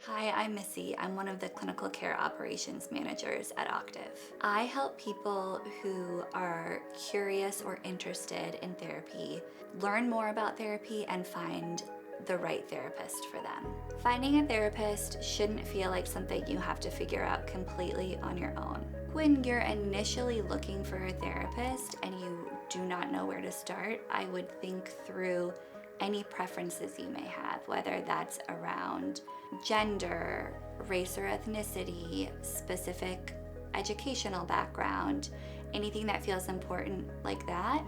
Hi, I'm Missy. I'm one of the clinical care operations managers at Octave. I help people who are curious or interested in therapy learn more about therapy and find the right therapist for them. Finding a therapist shouldn't feel like something you have to figure out completely on your own. When you're initially looking for a therapist and you do not know where to start, I would think through any preferences you may have, whether that's around gender, race or ethnicity, specific educational background, anything that feels important like that,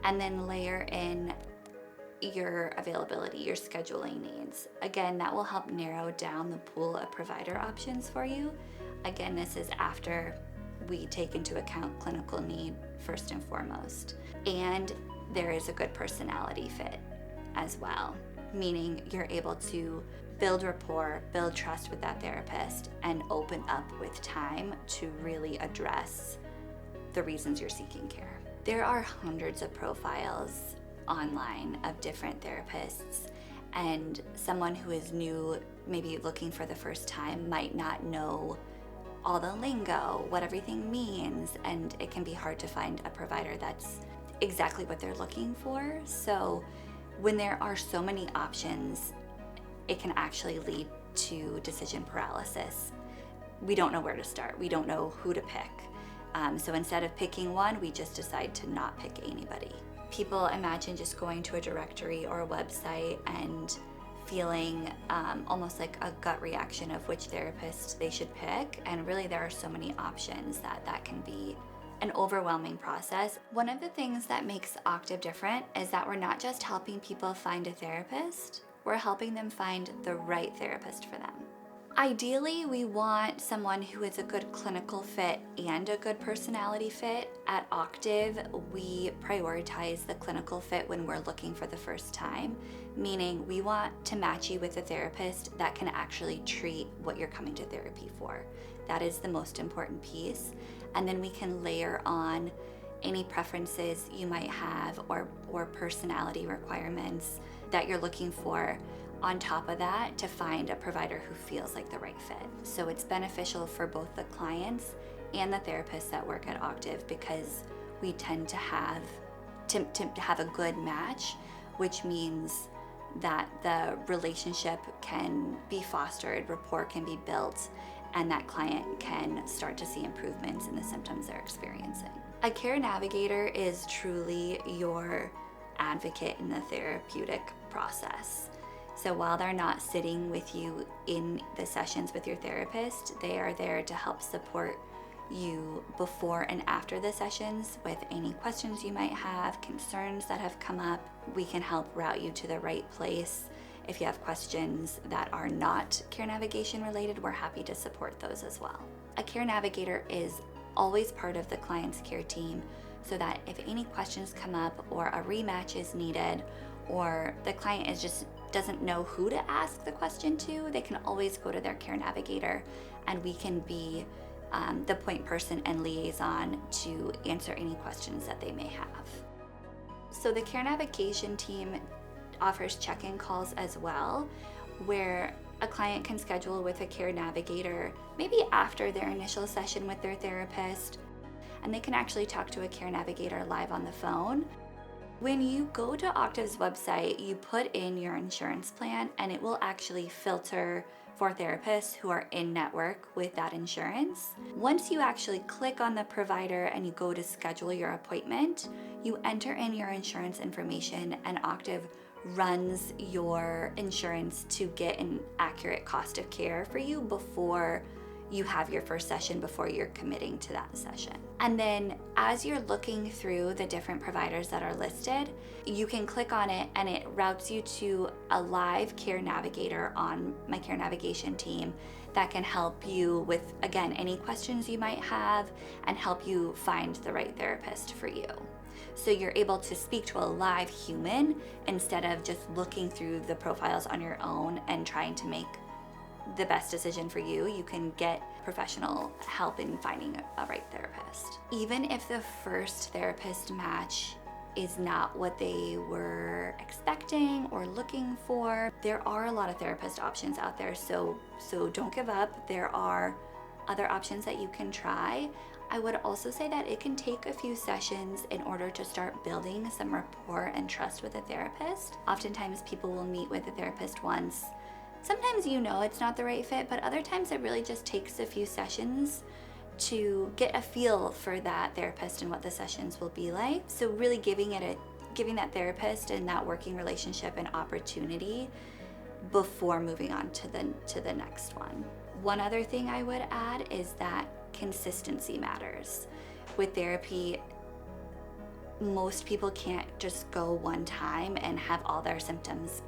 and then layer in your availability, your scheduling needs. Again, that will help narrow down the pool of provider options for you. Again, this is after we take into account clinical need first and foremost. And there is a good personality fit as well, meaning you're able to build rapport, build trust with that therapist, and open up with time to really address the reasons you're seeking care. There are hundreds of profiles online of different therapists, and someone who is new, maybe looking for the first time, might not know all the lingo, what everything means, and it can be hard to find a provider that's exactly what they're looking for. So when there are so many options, it can actually lead to decision paralysis. We don't know where to start. We don't know who to pick. So instead of picking one, we just decide to not pick anybody. People imagine just going to a directory or a website and feeling almost like a gut reaction of which therapist they should pick. And really there are so many options that can be an overwhelming process. One of the things that makes Octave different is that we're not just helping people find a therapist, we're helping them find the right therapist for them. Ideally, we want someone who is a good clinical fit and a good personality fit. At Octave, we prioritize the clinical fit when we're looking for the first time, meaning we want to match you with a therapist that can actually treat what you're coming to therapy for. That is the most important piece. And then we can layer on any preferences you might have or personality requirements that you're looking for on top of that to find a provider who feels like the right fit. So it's beneficial for both the clients and the therapists that work at Octave, because we tend to have a good match, which means that the relationship can be fostered, rapport can be built, and that client can start to see improvements in the symptoms they're experiencing. A care navigator is truly your advocate in the therapeutic process. So while they're not sitting with you in the sessions with your therapist, they are there to help support you before and after the sessions with any questions you might have, concerns that have come up. We can help route you to the right place. If you have questions that are not care navigation related, we're happy to support those as well. A care navigator is always part of the client's care team, so that if any questions come up or a rematch is needed, or the client doesn't know who to ask the question to, they can always go to their care navigator, and we can be the point person and liaison to answer any questions that they may have. So the care navigation team offers check-in calls as well, where a client can schedule with a care navigator maybe after their initial session with their therapist, and they can actually talk to a care navigator live on the phone. When you go to Octave's website, you put in your insurance plan, and it will actually filter for therapists who are in network with that insurance. Once you actually click on the provider and you go to schedule your appointment, you enter in your insurance information, and Octave runs your insurance to get an accurate cost of care for you before you have your first session, before you're committing to that session. And then as you're looking through the different providers that are listed, you can click on it and it routes you to a live care navigator on my care navigation team that can help you with, again, any questions you might have and help you find the right therapist for you. So you're able to speak to a live human instead of just looking through the profiles on your own and trying to make the best decision for you. You can get professional help in finding a right therapist. Even if the first therapist match is not what they were expecting or looking for. There are a lot of therapist options out there, so don't give up. There are other options that you can try. I would also say that it can take a few sessions in order to start building some rapport and trust with a therapist. Oftentimes people will meet with a therapist once. Sometimes you know it's not the right fit, but other times it really just takes a few sessions to get a feel for that therapist and what the sessions will be like. So really giving that therapist and that working relationship an opportunity before moving on to the next one. One other thing I would add is that consistency matters. With therapy, most people can't just go one time and have all their symptoms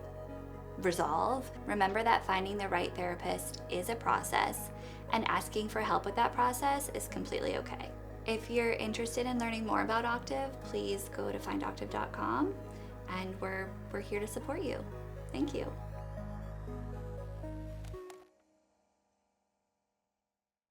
resolve. Remember that finding the right therapist is a process, and asking for help with that process is completely okay. If you're interested in learning more about Octave, please go to findoctave.com, and we're here to support you. Thank you.